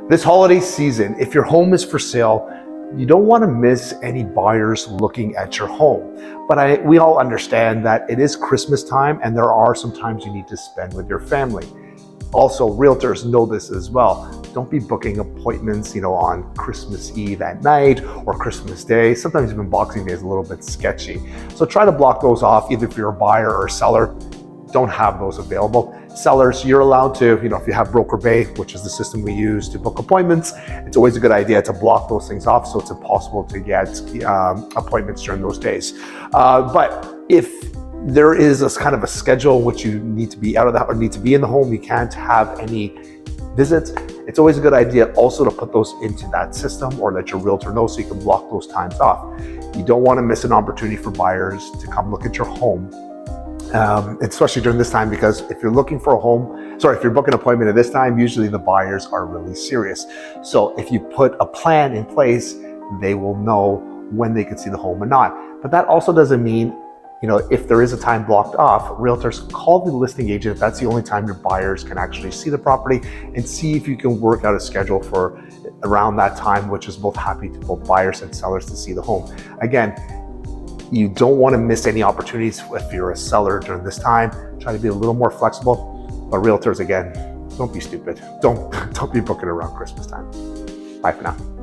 This holiday season, if your home is for sale, you don't want to miss any buyers looking at your home. But we all understand that it is Christmas time and there are some times you need to spend with your family. Also, realtors know this as well. Don't be booking appointments, on Christmas Eve at night or Christmas Day. Sometimes even Boxing Day is a little bit sketchy. So try to block those off, either if you're a buyer or a seller. Don't have those available. Sellers, you're allowed to, if you have Broker Bay, which is the system we use to book appointments, it's always a good idea to block those things off so it's impossible to get appointments during those days. But if there is a kind of a schedule which you need to be out of the house or need to be in the home, you can't have any visits, it's always a good idea also to put those into that system or let your realtor know so you can block those times off. You don't want to miss an opportunity for buyers to come look at your home. Especially during this time, because if you're looking for a home, if you're booking an appointment at this time, usually the buyers are really serious. So if you put a plan in place, they will know when they can see the home or not. But that also doesn't mean, if there is a time blocked off, realtors call the listing agent if that's the only time your buyers can actually see the property, and see if you can work out a schedule for around that time, which is both happy to both buyers and sellers to see the home. Again, you don't want to miss any opportunities if you're a seller during this time. Try to be a little more flexible. But realtors, again, don't be stupid. Don't be booking around Christmas time. Bye for now.